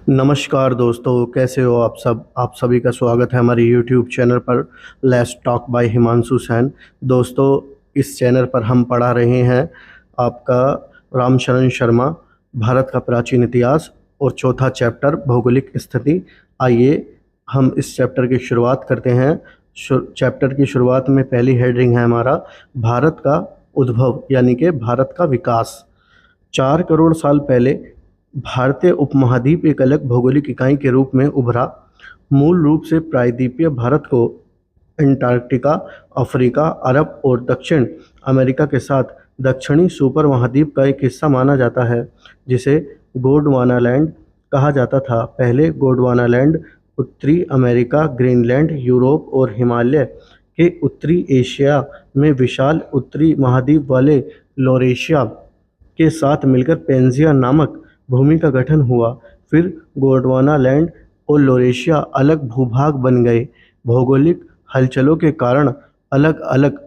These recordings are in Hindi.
नमस्कार दोस्तों, कैसे हो आप सब। आप सभी का स्वागत है हमारे YouTube चैनल पर let's talk by Himanshu Sain. दोस्तों, इस चैनल पर हम पढ़ा रहे हैं आपका रामशरण शर्मा भारत का प्राचीन इतिहास और चौथा चैप्टर भौगोलिक स्थिति। आइए हम इस चैप्टर की शुरुआत करते हैं। चैप्टर की शुरुआत में पहली हेडिंग है हमारा भारत का उद्भव यानी कि भारत का विकास। 4 करोड़ साल पहले भारतीय उपमहाद्वीप एक अलग भौगोलिक इकाई के रूप में उभरा। मूल रूप से प्रायद्वीपीय भारत को अंटार्कटिका, अफ्रीका, अरब और दक्षिण अमेरिका के साथ दक्षिणी सुपर महाद्वीप का एक हिस्सा माना जाता है, जिसे गोंडवानालैंड कहा जाता था। पहले गोंडवानालैंड उत्तरी अमेरिका, ग्रीनलैंड, यूरोप और हिमालय के उत्तरी एशिया में विशाल उत्तरी महाद्वीप वाले लॉरेशिया के साथ मिलकर पेंजिया नामक भूमि का गठन हुआ। फिर गोंडवानालैंड और लॉरेशिया अलग भूभाग बन गए। भौगोलिक हलचलों के कारण अलग अलग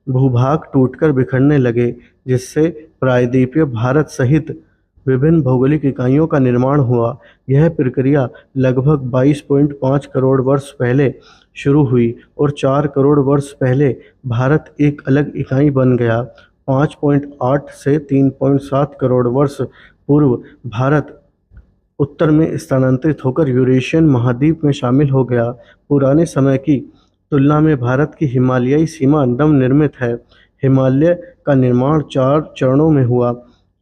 भूभाग टूटकर बिखरने लगे, जिससे प्रायद्वीपीय भारत सहित विभिन्न भौगोलिक इकाइयों का निर्माण हुआ। यह प्रक्रिया लगभग 22.5 करोड़ वर्ष पहले शुरू हुई और 4 करोड़ वर्ष पहले भारत एक अलग इकाई बन गया। 5.8 से 3.7 करोड़ वर्ष पूर्व भारत उत्तर में स्थानांतरित होकर यूरेशियन महाद्वीप में शामिल हो गया। पुराने समय की तुलना में भारत की हिमालयी सीमा नवनिर्मित है। हिमालय का निर्माण 4 चरणों में हुआ।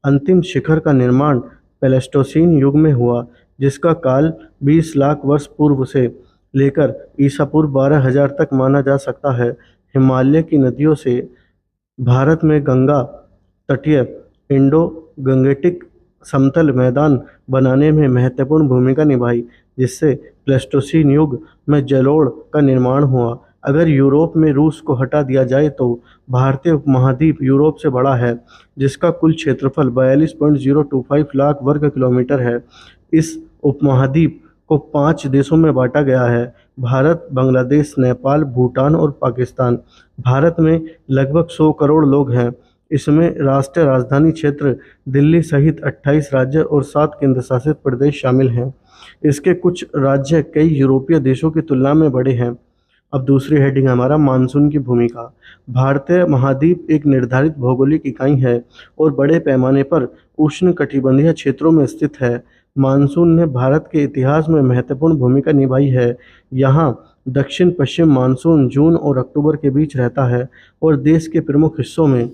अंतिम शिखर का निर्माण प्लेस्टोसीन युग में हुआ, जिसका काल 20 लाख वर्ष पूर्व से लेकर ईसा पूर्व 12,000 तक माना जा सकता है। हिमालय की नदियों से भारत में गंगा तटीय इंडो गंगेटिक समतल मैदान बनाने में महत्वपूर्ण भूमिका निभाई, जिससे प्लेस्टोसीन युग में जलोढ़ का निर्माण हुआ। अगर यूरोप में रूस को हटा दिया जाए तो भारतीय उपमहाद्वीप यूरोप से बड़ा है, जिसका कुल क्षेत्रफल 42.025 लाख वर्ग किलोमीटर है। इस उपमहाद्वीप को 5 देशों में बांटा गया है: भारत, बांग्लादेश, नेपाल, भूटान और पाकिस्तान। भारत में लगभग 100 करोड़ लोग हैं। इसमें राष्ट्रीय राजधानी क्षेत्र दिल्ली सहित 28 राज्य और 7 केंद्र शासित प्रदेश शामिल हैं। इसके कुछ राज्य कई यूरोपीय देशों की तुलना में बड़े हैं। अब दूसरी हेडिंग हमारा मानसून की भूमिका। भारतीय महाद्वीप एक निर्धारित भौगोलिक इकाई है और बड़े पैमाने पर उष्णकटिबंधीय क्षेत्रों में स्थित है। मानसून ने भारत के इतिहास में महत्वपूर्ण भूमिका निभाई है। यहाँ दक्षिण पश्चिम मानसून जून और अक्टूबर के बीच रहता है और देश के प्रमुख हिस्सों में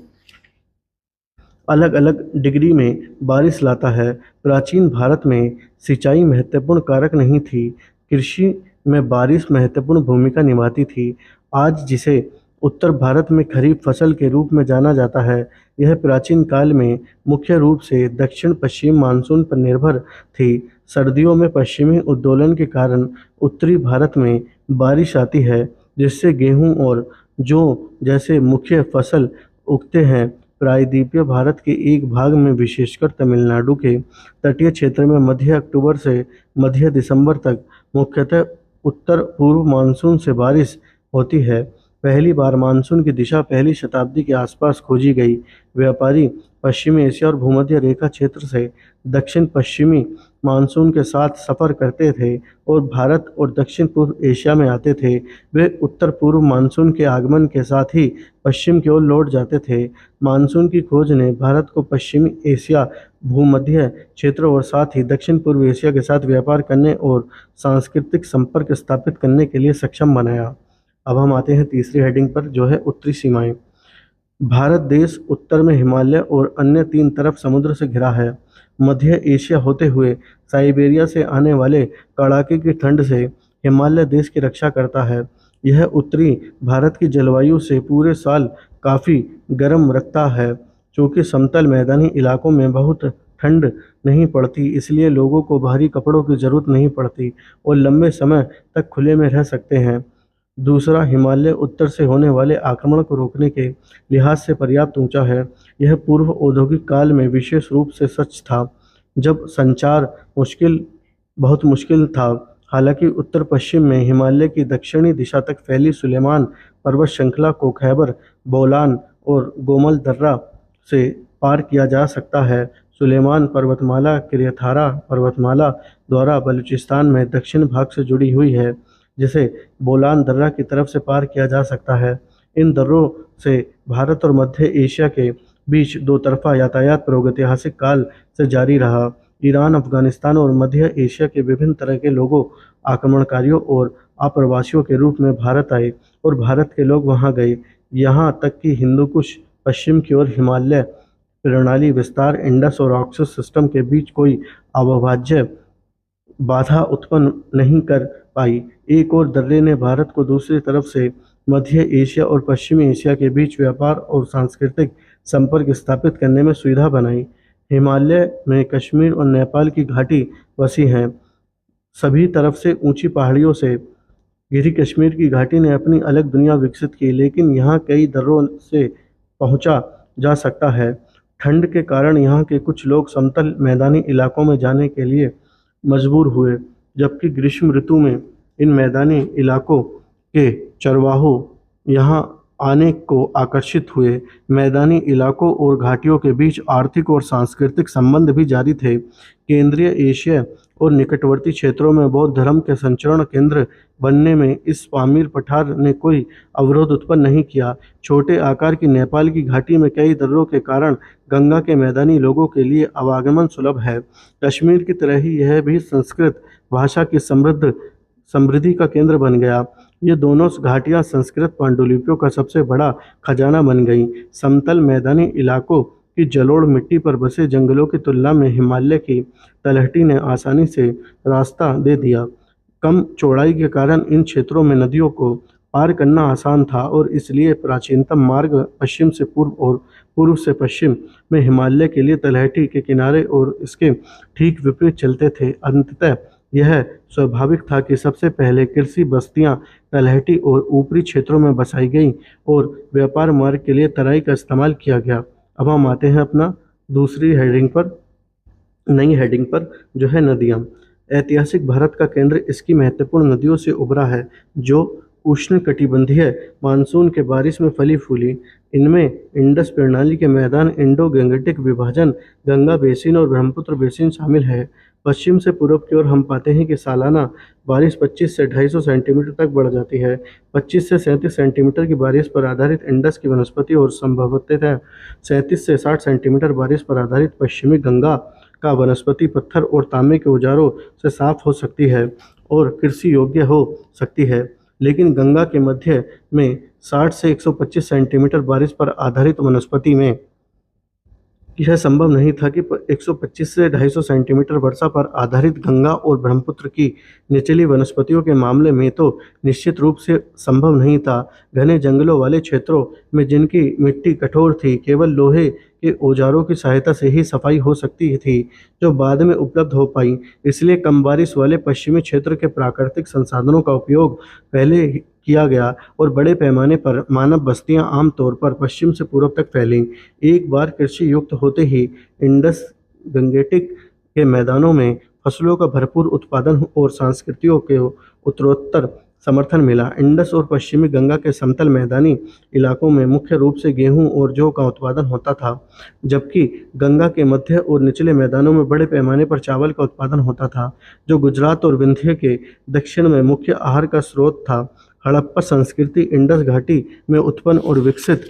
अलग अलग डिग्री में बारिश लाता है। प्राचीन भारत में सिंचाई महत्वपूर्ण कारक नहीं थी। कृषि में बारिश महत्वपूर्ण भूमिका निभाती थी। आज जिसे उत्तर भारत में खरीफ फसल के रूप में जाना जाता है, यह प्राचीन काल में मुख्य रूप से दक्षिण पश्चिम मानसून पर निर्भर थी। सर्दियों में पश्चिमी उद्दोलन के कारण उत्तरी भारत में बारिश आती है, जिससे गेहूं और जौ जैसे मुख्य फसल उगते हैं। प्रायद्वीपीय भारत के एक भाग में, विशेषकर तमिलनाडु के तटीय क्षेत्र में, मध्य अक्टूबर से मध्य दिसंबर तक मुख्यतः उत्तर पूर्व मानसून से बारिश होती है। पहली बार मानसून की दिशा पहली शताब्दी के आसपास खोजी गई। व्यापारी पश्चिमी एशिया और भूमध्य रेखा क्षेत्र से दक्षिण पश्चिमी मानसून के साथ सफ़र करते थे और भारत और दक्षिण पूर्व एशिया में आते थे। वे उत्तर पूर्व मानसून के आगमन के साथ ही पश्चिम की ओर लौट जाते थे। मानसून की खोज ने भारत को पश्चिमी एशिया, भूमध्य क्षेत्र और साथ ही दक्षिण पूर्व एशिया के साथ व्यापार करने और सांस्कृतिक संपर्क स्थापित करने के लिए सक्षम बनाया। अब हम आते हैं तीसरी हेडिंग पर, जो है उत्तरी सीमाएं। भारत देश उत्तर में हिमालय और अन्य 3 तरफ समुद्र से घिरा है। मध्य एशिया होते हुए साइबेरिया से आने वाले कड़ाके की ठंड से हिमालय देश की रक्षा करता है। यह उत्तरी भारत की जलवायु से पूरे साल काफ़ी गर्म रखता है। चूँकि समतल मैदानी इलाकों में बहुत ठंड नहीं पड़ती, इसलिए लोगों को भारी कपड़ों की ज़रूरत नहीं पड़ती और लंबे समय तक खुले में रह सकते हैं। दूसरा, हिमालय उत्तर से होने वाले आक्रमण को रोकने के लिहाज से पर्याप्त ऊंचा है। यह पूर्व औद्योगिक काल में विशेष रूप से सच था, जब संचार बहुत मुश्किल था। हालांकि उत्तर पश्चिम में हिमालय की दक्षिणी दिशा तक फैली सुलेमान पर्वत श्रृंखला को खैबर, बोलान और गोमल दर्रा से पार किया जा सकता है। सुलेमान पर्वतमाला किरियथारा पर्वतमाला द्वारा बलूचिस्तान में दक्षिण भाग से जुड़ी हुई है, जिसे बोलान दर्रा की तरफ से पार किया जा सकता है। इन दर्रों से भारत और मध्य एशिया के बीच दो तरफा यातायात प्रागैतिहासिक काल से जारी रहा। ईरान, अफगानिस्तान और मध्य एशिया के विभिन्न तरह के लोगों, आक्रमणकारियों और आप्रवासियों के रूप में भारत आए और भारत के लोग वहां गए। यहाँ तक कि हिंदुकुश, पश्चिम की ओर हिमालय प्रणाली विस्तार, इंडस और ऑक्सस सिस्टम के बीच कोई अविभाज्य बाधा उत्पन्न नहीं कर पाई। एक और दर्रे ने भारत को दूसरी तरफ से मध्य एशिया और पश्चिमी एशिया के बीच व्यापार और सांस्कृतिक संपर्क स्थापित करने में सुविधा बनाई। हिमालय में कश्मीर और नेपाल की घाटी बसी हैं। सभी तरफ से ऊंची पहाड़ियों से घिरी कश्मीर की घाटी ने अपनी अलग दुनिया विकसित की, लेकिन यहाँ कई दर्रों से पहुँचा जा सकता है। ठंड के कारण यहाँ के कुछ लोग समतल मैदानी इलाकों में जाने के लिए मजबूर हुए, जबकि ग्रीष्म ऋतु में इन मैदानी इलाकों के चरवाहों यहाँ आने को आकर्षित हुए। मैदानी इलाकों और घाटियों के बीच आर्थिक और सांस्कृतिक संबंध भी जारी थे। केंद्रीय एशिया और निकटवर्ती क्षेत्रों में बौद्ध धर्म के संचरण केंद्र बनने में इस पामीर पठार ने कोई अवरोध उत्पन्न नहीं किया। छोटे आकार की नेपाल की घाटी में कई दर्रों के कारण गंगा के मैदानी लोगों के लिए आवागमन सुलभ है। कश्मीर की तरह ही यह भी संस्कृत भाषा की समृद्धि का केंद्र बन गया। ये दोनों घाटियाँ संस्कृत पांडुलिपियों का सबसे बड़ा खजाना बन गईं। समतल मैदानी इलाकों की जलोढ़ मिट्टी पर बसे जंगलों की तुलना में हिमालय की तलहटी ने आसानी से रास्ता दे दिया। कम चौड़ाई के कारण इन क्षेत्रों में नदियों को पार करना आसान था और इसलिए प्राचीनतम मार्ग पश्चिम से पूर्व और पूर्व से पश्चिम में हिमालय के लिए तलहटी के किनारे और इसके ठीक विपरीत चलते थे। अंततः यह स्वाभाविक था कि सबसे पहले कृषि बस्तियां तलहटी और ऊपरी क्षेत्रों में बसाई गईं और व्यापार मार्ग के लिए तराई का इस्तेमाल किया गया। अब हम आते हैं अपना दूसरी हेडिंग पर, नई हेडिंग पर, जो है नदियाँ। ऐतिहासिक भारत का केंद्र इसकी महत्वपूर्ण नदियों से उभरा है, जो उष्णकटिबंधीय मानसून के बारिश में फली फूली। इनमें इंडस प्रणाली के मैदान, इंडो गंगेटिक विभाजन, गंगा बेसिन और ब्रह्मपुत्र बेसिन शामिल है। पश्चिम से पूर्व की ओर हम पाते हैं कि सालाना बारिश 25 से 250 सेंटीमीटर तक बढ़ जाती है। 25 से 37 सेंटीमीटर की बारिश पर आधारित इंडस की वनस्पति और संभवतः 37 से 60 सेंटीमीटर बारिश पर आधारित पश्चिमी गंगा का वनस्पति पत्थर और तांबे के औजारों से साफ हो सकती है और कृषि योग्य हो सकती है। लेकिन गंगा के मध्य में 60 से 125 सेंटीमीटर बारिश पर आधारित वनस्पति में यह संभव नहीं था कि 125 से 250 सेंटीमीटर वर्षा पर आधारित गंगा और ब्रह्मपुत्र की निचली वनस्पतियों के मामले में तो निश्चित रूप से संभव नहीं था। घने जंगलों वाले क्षेत्रों में जिनकी मिट्टी कठोर थी, केवल लोहे के औजारों की सहायता से ही सफाई हो सकती थी, जो बाद में उपलब्ध हो पाई। इसलिए कम बारिश वाले पश्चिमी क्षेत्र के प्राकृतिक संसाधनों का उपयोग पहले किया गया और बड़े पैमाने पर मानव बस्तियां आमतौर पर पश्चिम से पूर्व तक फैलीं। एक बार कृषि युक्त होते ही इंडस गंगेटिक के मैदानों में फसलों का भरपूर उत्पादन और संस्कृतियों के उत्तरोत्तर समर्थन मिला। इंडस और पश्चिमी गंगा के समतल मैदानी इलाकों में मुख्य रूप से गेहूं और जौ का उत्पादन होता था, जबकि गंगा के मध्य और निचले मैदानों में बड़े पैमाने पर चावल का उत्पादन होता था, जो गुजरात और विंध्य के दक्षिण में मुख्य आहार का स्रोत था। हड़प्पा संस्कृति इंडस घाटी में उत्पन्न और विकसित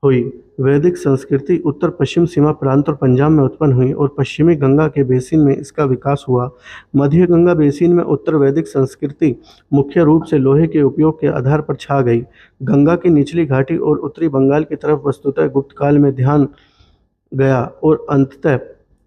हुई। वैदिक संस्कृति उत्तर पश्चिम सीमा प्रांत और पंजाब में उत्पन्न हुई और पश्चिमी गंगा के बेसिन में इसका विकास हुआ। मध्य गंगा बेसिन में उत्तर वैदिक संस्कृति मुख्य रूप से लोहे के उपयोग के आधार पर छा गई। गंगा की निचली घाटी और उत्तरी बंगाल की तरफ वस्तुतः गुप्त काल में ध्यान गया और अंततः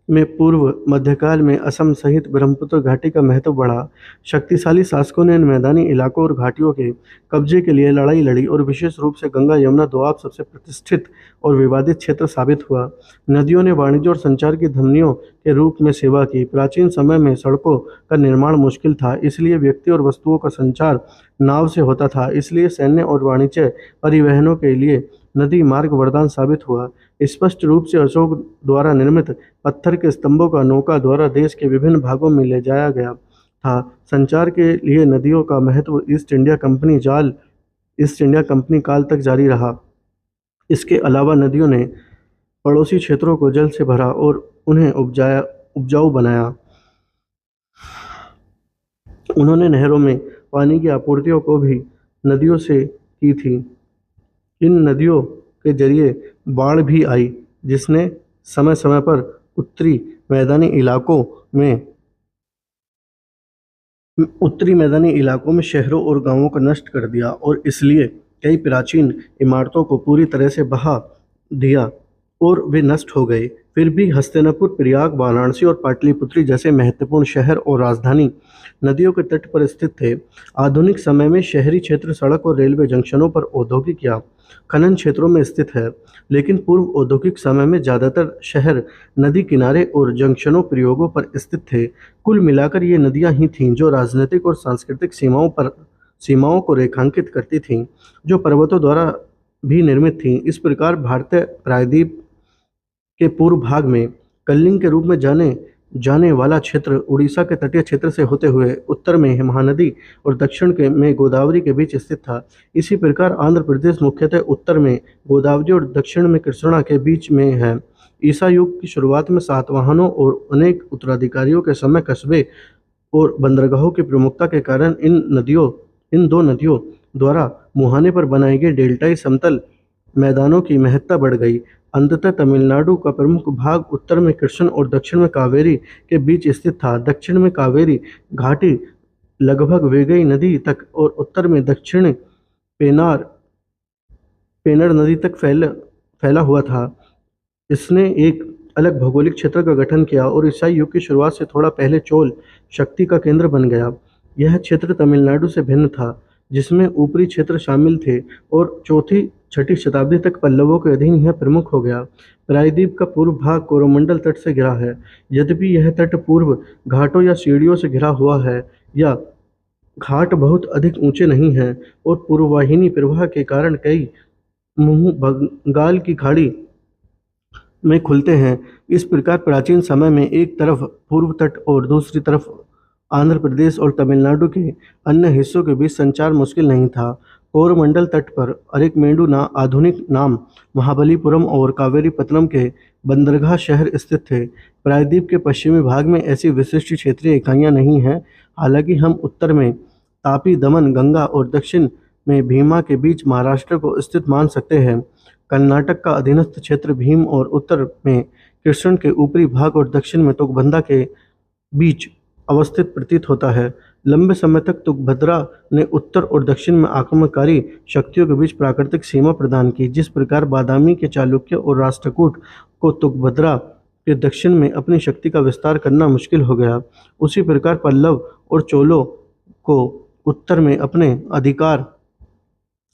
में पूर्व मध्यकाल में असम सहित ब्रह्मपुत्र घाटी का महत्व बढ़ा। शक्तिशाली शासकों ने इन मैदानी इलाकों और घाटियों के कब्जे के लिए लड़ाई लड़ी और विशेष रूप से गंगा यमुना दोआब सबसे प्रतिष्ठित और विवादित क्षेत्र साबित हुआ। नदियों ने वाणिज्य और संचार की धमनियों के रूप में सेवा की। प्राचीन समय में सड़कों का निर्माण मुश्किल था, इसलिए व्यक्ति और वस्तुओं का संचार नाव से होता था। इसलिए सैन्य और वाणिज्य परिवहनों के लिए नदी मार्ग वरदान साबित हुआ। स्पष्ट रूप से अशोक द्वारा निर्मित पत्थर के स्तंभों का नौका द्वारा देश के विभिन्न भागों में ले जाया गया था। संचार के लिए नदियों का महत्व ईस्ट इंडिया कंपनी काल तक जारी रहा। इसके अलावा नदियों ने पड़ोसी क्षेत्रों को जल से भरा और उन्हें उपजाऊ बनाया। उन्होंने नहरों में पानी की आपूर्तियों को भी नदियों से की थी। इन नदियों के जरिए बाढ़ भी आई, जिसने समय समय पर उत्तरी मैदानी इलाकों में शहरों और गांवों को नष्ट कर दिया और इसलिए कई प्राचीन इमारतों को पूरी तरह से बहा दिया और वे नष्ट हो गए। फिर भी हस्तिनापुर, प्रयाग, वाराणसी और पाटलिपुत्र जैसे महत्वपूर्ण शहर और राजधानी नदियों के तट पर स्थित थे। आधुनिक समय में शहरी क्षेत्र सड़क और रेलवे जंक्शनों पर औद्योगिक या खनन क्षेत्रों में स्थित है, लेकिन पूर्व औद्योगिक समय में ज़्यादातर शहर नदी किनारे और जंक्शनों प्रयोगों पर स्थित थे। कुल मिलाकर ये नदियां ही थीं जो राजनीतिक और सांस्कृतिक सीमाओं को रेखांकित करती थीं, जो पर्वतों द्वारा भी निर्मित थीं। इस प्रकार भारतीय प्रायद्वीप के पूर्व भाग में कलिंग के रूप में जाने वाला क्षेत्र उड़ीसा के तटीय क्षेत्र से होते हुए उत्तर में महानदी और दक्षिण में गोदावरी के बीच स्थित था। इसी प्रकार आंध्र प्रदेश मुख्यतः उत्तर में गोदावरी और दक्षिण में कृष्णा के बीच में है। ईसा युग की शुरुआत में सातवाहनों और अनेक उत्तराधिकारियों के समय कस्बे और बंदरगाहों की प्रमुखता के कारण इन दो नदियों द्वारा मुहाने पर बनाए गए डेल्टाई समतल मैदानों की महत्ता बढ़ गई। अंततः तमिलनाडु का प्रमुख भाग उत्तर में कृष्ण और दक्षिण में कावेरी के बीच स्थित था। दक्षिण में कावेरी घाटी लगभग वेगई नदी तक और उत्तर में दक्षिण पेनर नदी तक फैला हुआ था। इसने एक अलग भौगोलिक क्षेत्र का गठन किया और ईसाई युग की शुरुआत से थोड़ा पहले चोल शक्ति का केंद्र बन गया। यह क्षेत्र तमिलनाडु से भिन्न था, जिसमें ऊपरी क्षेत्र शामिल थे और चौथी छठी शताब्दी तक पल्लवों के अधीन यह प्रमुख हो गया। प्रायद्वीप का पूर्व भाग कोरोमंडल तट से घिरा है। यद्यपि यह तट पूर्व घाटों या सीढ़ियों से घिरा हुआ है, या घाट बहुत अधिक ऊंचे नहीं हैं और पूर्ववाहिनी प्रवाह के कारण कई मुंह बंगाल की खाड़ी में खुलते हैं। इस प्रकार प्राचीन समय में एक तरफ पूर्व तट और दूसरी तरफ आंध्र प्रदेश और तमिलनाडु के अन्य हिस्सों के बीच संचार मुश्किल नहीं था। कोरोमंडल तट पर अरेकमेंडु आधुनिक नाम महाबलीपुरम और कावेरीपत्तनम के बंदरगाह शहर स्थित थे। प्रायद्वीप के पश्चिमी भाग में ऐसी विशिष्ट क्षेत्रीय इकाइयाँ नहीं हैं। हालांकि हम उत्तर में तापी, दमन, गंगा और दक्षिण में भीमा के बीच महाराष्ट्र को स्थित मान सकते हैं। कर्नाटक का अधीनस्थ क्षेत्र भीम और उत्तर में कृष्ण के ऊपरी भाग और दक्षिण में तुंगभद्रा के बीच अवस्थित प्रतीत होता है। लंबे समय तक तुंगभद्रा ने उत्तर और दक्षिण में आक्रमणकारी शक्तियों के बीच प्राकृतिक सीमा प्रदान की। जिस प्रकार बादामी के चालुक्य और राष्ट्रकूट को तुंगभद्रा के दक्षिण में अपनी शक्ति का विस्तार करना मुश्किल हो गया, उसी प्रकार पल्लव और चोलों को उत्तर में अपने अधिकार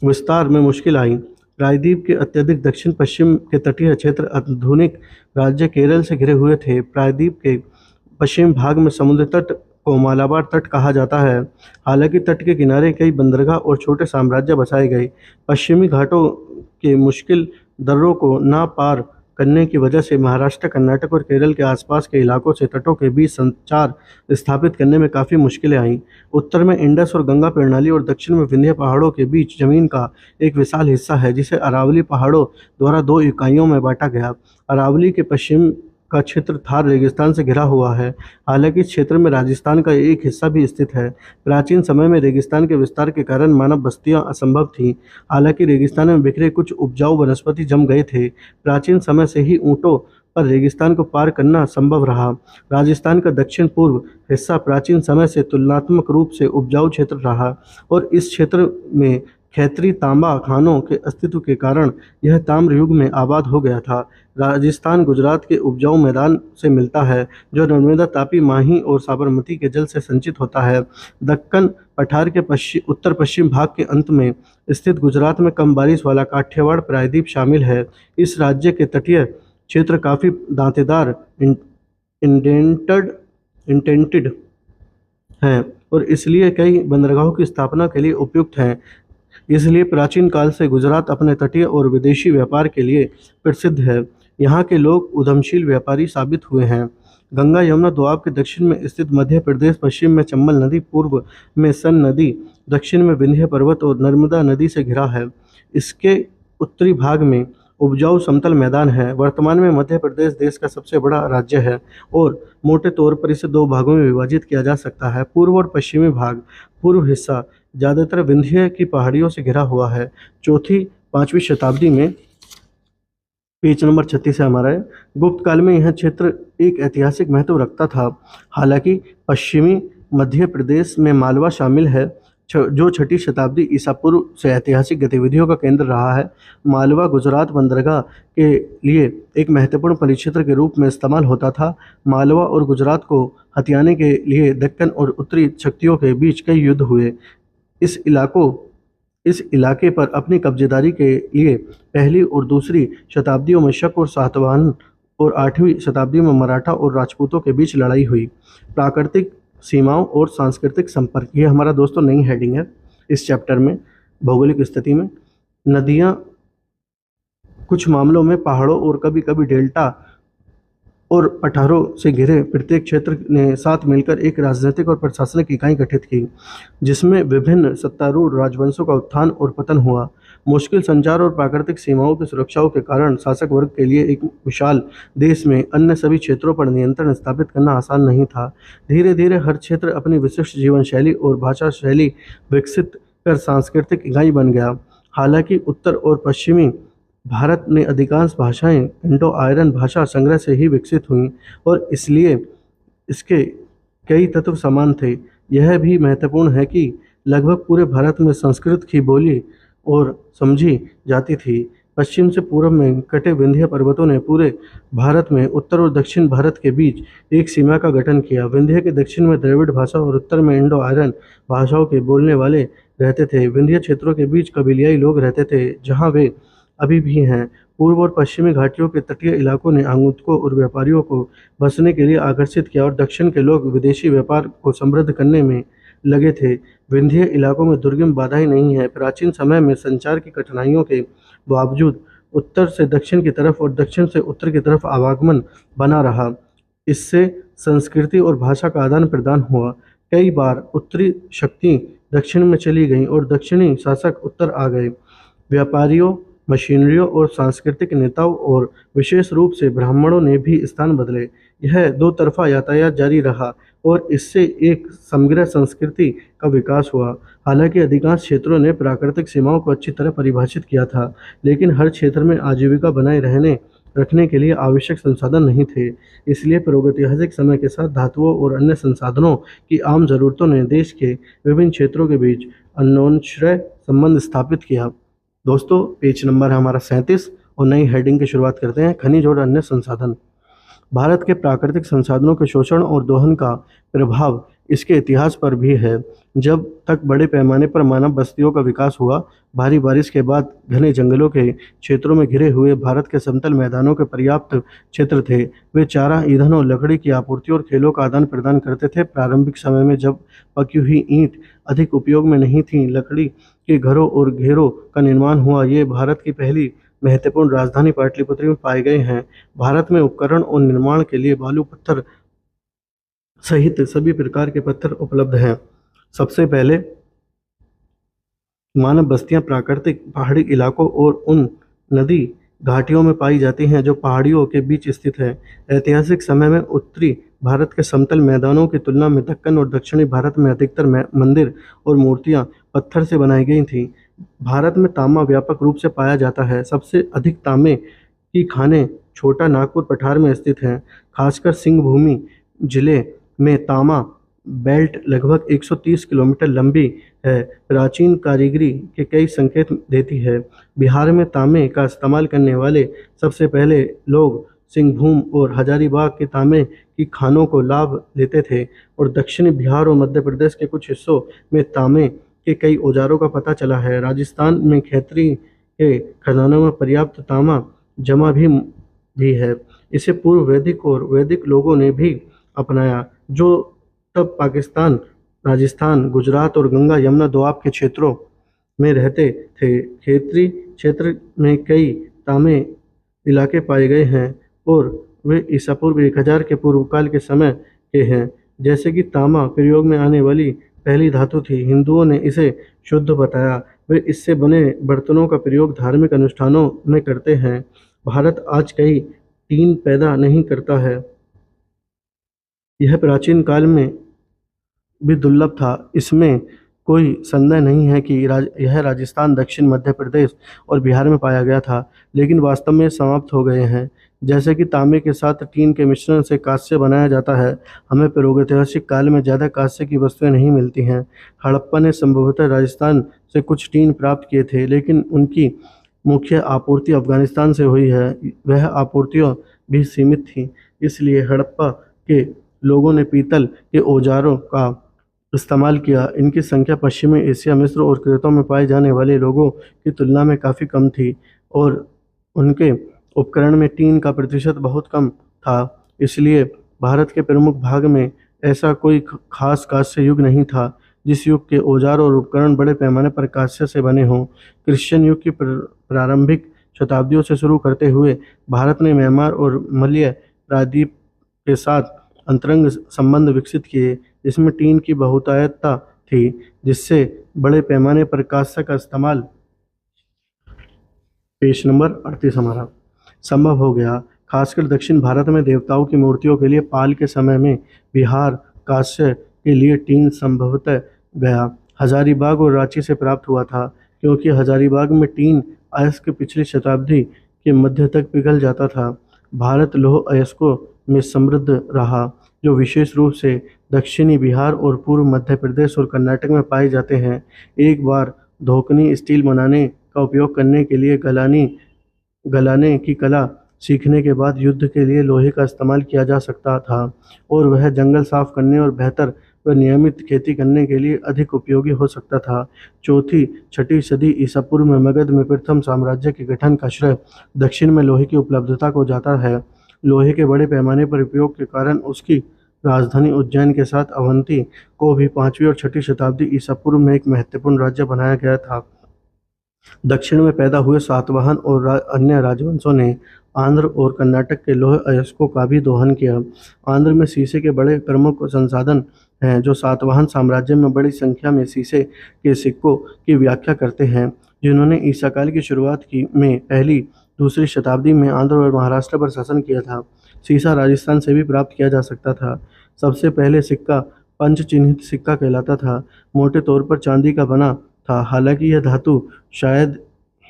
विस्तार में मुश्किल आई। प्रायद्वीप के अत्यधिक दक्षिण पश्चिम के तटीय क्षेत्र आधुनिक राज्य केरल से घिरे हुए थे। प्रायद्वीप के पश्चिम भाग में समुद्र तट को मालाबार तट कहा जाता है। हालांकि तट के किनारे कई बंदरगाह और छोटे साम्राज्य बसाए गए। पश्चिमी घाटों के मुश्किल दर्रों को ना पार करने की वजह से महाराष्ट्र, कर्नाटक और केरल के आसपास के इलाकों से तटों के बीच संचार स्थापित करने में काफ़ी मुश्किलें आईं। उत्तर में इंडस और गंगा प्रणाली और दक्षिण में विंध्य पहाड़ों के बीच जमीन का एक विशाल हिस्सा है, जिसे अरावली पहाड़ों द्वारा दो इकाइयों में बांटा गया। अरावली के पश्चिम का क्षेत्र थार रेगिस्तान से घिरा हुआ है। हालांकि इस क्षेत्र में राजस्थान का एक हिस्सा भी स्थित है। प्राचीन समय में रेगिस्तान के विस्तार के कारण मानव बस्तियां असंभव थीं। हालांकि रेगिस्तान में बिखरे कुछ उपजाऊ वनस्पति जम गए थे। प्राचीन समय से ही ऊंटों पर रेगिस्तान को पार करना संभव रहा। राजस्थान का दक्षिण पूर्व हिस्सा प्राचीन समय से तुलनात्मक रूप से उपजाऊ क्षेत्र रहा और इस क्षेत्र में खैतरी तांबा खानों के अस्तित्व के कारण यह ताम्र युग में आबाद हो गया था। राजस्थान गुजरात के उपजाऊ मैदान से मिलता है, जो नर्मदा, तापी, माही और साबरमती के जल से सिंचित होता है। दक्कन पठार के उत्तर पश्चिम भाग के अंत में स्थित गुजरात में कम बारिश वाला काठियावाड़ प्रायद्वीप शामिल है। इस राज्य के तटीय क्षेत्र काफ़ी दांतेदार इंडेंटेड हैं और इसलिए कई बंदरगाहों की स्थापना के लिए उपयुक्त हैं। इसलिए प्राचीन काल से गुजरात अपने तटीय और विदेशी व्यापार के लिए प्रसिद्ध है। यहाँ के लोग उद्यमशील व्यापारी साबित हुए हैं। गंगा यमुना दोआब के दक्षिण में स्थित मध्य प्रदेश पश्चिम में चंबल नदी, पूर्व में सन नदी, दक्षिण में विंध्य पर्वत और नर्मदा नदी से घिरा है। इसके उत्तरी भाग में उपजाऊ समतल मैदान है। वर्तमान में मध्य प्रदेश देश का सबसे बड़ा राज्य है और मोटे तौर पर इसे दो भागों में विभाजित किया जा सकता है। पूर्व और पश्चिमी भाग। पूर्व हिस्सा ज़्यादातर विंध्य की पहाड़ियों से घिरा हुआ है। चौथी 5वीं शताब्दी में, पेज नंबर 36 है हमारा, गुप्त काल में यह क्षेत्र एक ऐतिहासिक महत्व रखता था। हालांकि पश्चिमी मध्य प्रदेश में मालवा शामिल है, जो 6ठी शताब्दी ईसा पूर्व से ऐतिहासिक गतिविधियों का केंद्र रहा है। मालवा गुजरात बंदरगाह के लिए एक महत्वपूर्ण परिक्षेत्र के रूप में इस्तेमाल होता था। मालवा और गुजरात को हथियाने के लिए दक्कन और उत्तरी शक्तियों के बीच कई युद्ध हुए। इस इलाके पर अपनी कब्जेदारी के लिए पहली और दूसरी शताब्दियों में शक और सातवाहन और 8वीं शताब्दी में मराठा और राजपूतों के बीच लड़ाई हुई। प्राकृतिक सीमाओं और सांस्कृतिक संपर्क, ये हमारा दोस्तों नई हेडिंग है इस चैप्टर में। भौगोलिक स्थिति में नदियाँ कुछ मामलों में पहाड़ों और कभी कभी डेल्टा और पठारों से घिरे प्रत्येक क्षेत्र ने साथ मिलकर एक राजनीतिक और प्रशासनिक इकाई गठित की, जिसमें विभिन्न सत्तारूढ़ राजवंशों का उत्थान और पतन हुआ। मुश्किल संचार और प्राकृतिक सीमाओं की सुरक्षाओं के कारण शासक वर्ग के लिए एक विशाल देश में अन्य सभी क्षेत्रों पर नियंत्रण स्थापित करना आसान नहीं था। धीरे धीरे हर क्षेत्र अपनी विशिष्ट जीवन शैली और भाषा शैली विकसित कर सांस्कृतिक इकाई बन गया। हालांकि उत्तर और पश्चिमी भारत में अधिकांश भाषाएं इंडो आयरन भाषा संग्रह से ही विकसित हुईं और इसलिए इसके कई तत्व समान थे। यह भी महत्वपूर्ण है कि लगभग पूरे भारत में संस्कृत की बोली और समझी जाती थी। पश्चिम से पूर्व में कटे विंध्य पर्वतों ने पूरे भारत में उत्तर और दक्षिण भारत के बीच एक सीमा का गठन किया। विंध्य के दक्षिण में द्रविड़ भाषा और उत्तर में इंडो आयरन भाषाओं के बोलने वाले रहते थे। विंध्य क्षेत्रों के बीच कबीलियाई लोग रहते थे, जहाँ वे अभी भी हैं। पूर्व और पश्चिमी घाटियों के तटीय इलाकों ने आगंतुकों और व्यापारियों को बसने के लिए आकर्षित किया और दक्षिण के लोग विदेशी व्यापार को समृद्ध करने में लगे थे। विंध्य इलाकों में दुर्गम बाधाएं नहीं है। प्राचीन समय में संचार की कठिनाइयों के बावजूद उत्तर से दक्षिण की तरफ और दक्षिण से उत्तर की तरफ आवागमन बना रहा। इससे संस्कृति और भाषा का आदान प्रदान हुआ। कई बार उत्तरी शक्ति दक्षिण में चली गई और दक्षिणी शासक उत्तर आ गए। व्यापारियों, मशीनरियों और सांस्कृतिक नेताओं और विशेष रूप से ब्राह्मणों ने भी स्थान बदले। यह दो तरफा यातायात जारी रहा और इससे एक समग्र संस्कृति का विकास हुआ। हालांकि अधिकांश क्षेत्रों ने प्राकृतिक सीमाओं को अच्छी तरह परिभाषित किया था, लेकिन हर क्षेत्र में आजीविका बनाए रखने के लिए आवश्यक संसाधन नहीं थे। इसलिए प्रागैतिहासिक समय के साथ धातुओं और अन्य संसाधनों की आम जरूरतों ने देश के विभिन्न क्षेत्रों के बीच अन्योन्याश्रय संबंध स्थापित किया। दोस्तों, पेज नंबर है हमारा 37 और नई हेडिंग की शुरुआत करते हैं। खनिज और अन्य संसाधन। भारत के प्राकृतिक संसाधनों के शोषण और दोहन का प्रभाव इसके इतिहास पर भी है। जब तक बड़े पैमाने पर मानव बस्तियों का विकास हुआ, भारी बारिश के बाद घने जंगलों के क्षेत्रों में घिरे हुए भारत के समतल मैदानों के पर्याप्त क्षेत्र थे। वे चारा, ईंधन और लकड़ी की आपूर्ति और खेलों का आदान प्रदान करते थे। प्रारंभिक समय में जब पकी हुई ईंट अधिक उपयोग में नहीं थी, लकड़ी के घरों और घेरों का निर्माण हुआ। ये भारत की पहली महत्वपूर्ण राजधानी पाटलिपुत्र में पाए गए हैं। भारत में उपकरण और निर्माण के लिए बालू पत्थर सहित सभी प्रकार के पत्थर उपलब्ध हैं। सबसे पहले मानव बस्तियां प्राकृतिक पहाड़ी इलाकों और उन नदी घाटियों में पाई जाती हैं जो पहाड़ियों के बीच स्थित है। ऐतिहासिक समय में उत्तरी भारत के समतल मैदानों की तुलना में दक्कन और दक्षिणी भारत में अधिकतर मंदिर और मूर्तियां पत्थर से बनाई गई थीं। भारत में तांबा व्यापक रूप से पाया जाता है। सबसे अधिक तांबे की खानें छोटा नागपुर पठार में स्थित हैं। खासकर सिंहभूमि जिले में तांबा बेल्ट लगभग 130 किलोमीटर लंबी है। प्राचीन कारीगरी के कई संकेत देती है। बिहार में तांबे का इस्तेमाल करने वाले सबसे पहले लोग सिंहभूम और हजारीबाग के तांबे की खानों को लाभ लेते थे और दक्षिणी बिहार और मध्य प्रदेश के कुछ हिस्सों में तांबे के कई औजारों का पता चला है। राजस्थान में खैतरी के खदानों में पर्याप्त तांबा जमा भी है। इसे पूर्व वैदिक और वैदिक लोगों ने भी अपनाया, जो तब पाकिस्तान, राजस्थान, गुजरात और गंगा यमुना दोआब के क्षेत्रों में रहते थे। खैतरी क्षेत्र में कई तांबे इलाके पाए गए हैं और वे ईसा पूर्व 1000 के पूर्व काल के समय के हैं। जैसे कि तांबा प्रयोग में आने वाली पहली धातु थी। हिंदुओं ने इसे शुद्ध बताया, वे इससे बने बर्तनों का प्रयोग धार्मिक अनुष्ठानों में करते हैं। भारत आज कई टीन पैदा नहीं करता है। यह प्राचीन काल में भी दुर्लभ था। इसमें कोई संदेह नहीं है कि यह राजस्थान, दक्षिण मध्य प्रदेश और बिहार में पाया गया था, लेकिन वास्तव में समाप्त हो गए हैं। जैसे कि तांबे के साथ टीन के मिश्रण से कांस्य बनाया जाता है, हमें प्रागैतिहासिक काल में ज़्यादा कांस्य की वस्तुएं नहीं मिलती हैं। हड़प्पा ने संभवतः राजस्थान से कुछ टीन प्राप्त किए थे, लेकिन उनकी मुख्य आपूर्ति अफगानिस्तान से हुई है। वह आपूर्तियाँ भी सीमित थी, इसलिए हड़प्पा के लोगों ने पीतल के औजारों का इस्तेमाल किया। इनकी संख्या पश्चिमी एशिया, मिस्र और क्रेतों में पाए जाने वाले लोगों की तुलना में काफ़ी कम थी और उनके उपकरण में टीन का प्रतिशत बहुत कम था। इसलिए भारत के प्रमुख भाग में ऐसा कोई खास कांस्य युग नहीं था जिस युग के औजार और उपकरण बड़े पैमाने पर कांस्य से बने हों। क्रिश्चियन युग की प्रारंभिक शताब्दियों से शुरू करते हुए भारत ने म्यांमार और मलय प्रायद्वीप के साथ अंतरंग संबंध विकसित किए, जिसमें टीन की बहुतायतता थी, जिससे बड़े पैमाने पर कांस्य का इस्तेमाल पेज नंबर 38 हमारा संभव हो गया। खासकर दक्षिण भारत में देवताओं की मूर्तियों के लिए पाल के समय में बिहार कांस्य के लिए टीन संभवतः गया हजारीबाग और रांची से प्राप्त हुआ था, क्योंकि हजारीबाग में टीन अयस्क के पिछली शताब्दी के मध्य तक पिघल जाता था। भारत लौह अयस्कों में समृद्ध रहा, जो विशेष रूप से दक्षिणी बिहार और पूर्व मध्य प्रदेश और कर्नाटक में पाए जाते हैं। एक बार धोकनी स्टील बनाने का उपयोग करने के लिए गलाने की कला सीखने के बाद युद्ध के लिए लोहे का इस्तेमाल किया जा सकता था और वह जंगल साफ करने और बेहतर व नियमित खेती करने के लिए अधिक उपयोगी हो सकता था। चौथी छठी सदी ईसा पूर्व में मगध में प्रथम साम्राज्य के गठन का श्रेय दक्षिण में लोहे की उपलब्धता को जाता है। लोहे के बड़े पैमाने पर उपयोग के कारण उसकी राजधानी उज्जैन के साथ अवंती को भी 5वीं और 6ठी शताब्दी ईसा पूर्व में एक महत्वपूर्ण राज्य बनाया गया था। दक्षिण में पैदा हुए सातवाहन और अन्य राजवंशों ने आंध्र और कर्नाटक के लौह अयस्कों का भी दोहन किया। आंध्र में शीशे के बड़े प्रमुख संसाधन हैं, जो सातवाहन साम्राज्य में बड़ी संख्या में शीशे के सिक्कों की व्याख्या करते हैं, जिन्होंने ईसा काल की शुरुआत की में पहली दूसरी शताब्दी में आंध्र और महाराष्ट्र पर शासन किया था। शीशा राजस्थान से भी प्राप्त किया जा सकता था। सबसे पहले सिक्का पंच चिन्हित सिक्का कहलाता था, मोटे तौर पर चांदी का बना था। हालांकि यह धातु शायद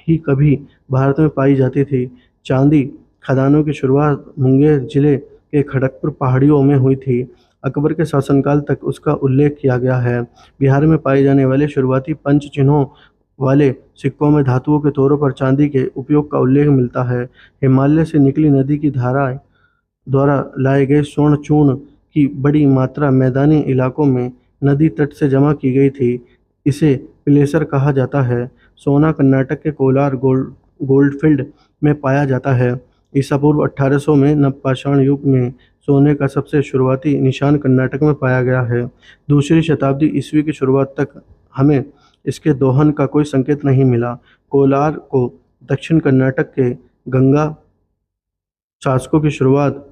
ही कभी भारत में पाई जाती थी। चांदी खदानों की शुरुआत मुंगेर जिले के खड़गपुर पहाड़ियों में हुई थी। अकबर के शासनकाल तक उसका उल्लेख किया गया है। बिहार में पाए जाने वाले शुरुआती पंच चिन्हों वाले सिक्कों में धातुओं के तौर पर चांदी के उपयोग का उल्लेख मिलता है। हिमालय से निकली नदी की धारा द्वारा लाए गए स्वर्ण चूर्ण की बड़ी मात्रा मैदानी इलाकों में नदी तट से जमा की गई थी। इसे प्लेसर कहा जाता है। सोना कर्नाटक के कोलार गोल्डफील्ड में पाया जाता है। ईसा पूर्व 1800 में नवपाषाण युग में सोने का सबसे शुरुआती निशान कर्नाटक में पाया गया है। दूसरी शताब्दी ईस्वी की शुरुआत तक हमें इसके दोहन का कोई संकेत नहीं मिला। कोलार को दक्षिण कर्नाटक के गंगा शासकों की शुरुआत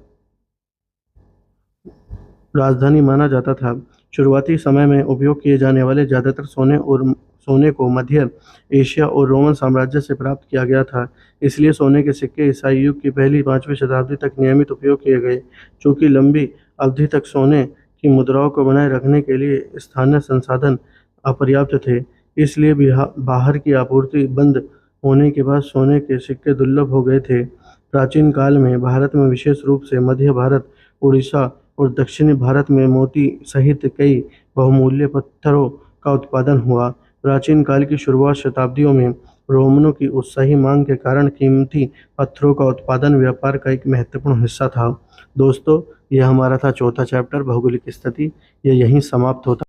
राजधानी माना जाता था। शुरुआती समय में उपयोग किए जाने वाले ज़्यादातर सोने को मध्य एशिया और रोमन साम्राज्य से प्राप्त किया गया था। इसलिए सोने के सिक्के ईसाई युग की पहली 5वीं शताब्दी तक नियमित उपयोग किए गए। चूँकि लंबी अवधि तक सोने की मुद्राओं को बनाए रखने के लिए स्थानीय संसाधन अपर्याप्त थे, इसलिए बाहर की आपूर्ति बंद होने के बाद सोने के सिक्के दुर्लभ हो गए थे। प्राचीन काल में भारत में विशेष रूप से मध्य भारत, उड़ीसा और दक्षिणी भारत में मोती सहित कई बहुमूल्य पत्थरों का उत्पादन हुआ। प्राचीन काल की शुरुआत शताब्दियों में रोमनों की उत्साही मांग के कारण कीमती पत्थरों का उत्पादन व्यापार का एक महत्वपूर्ण हिस्सा था। दोस्तों, यह हमारा था चौथा चैप्टर भौगोलिक स्थिति। यह यहीं समाप्त होता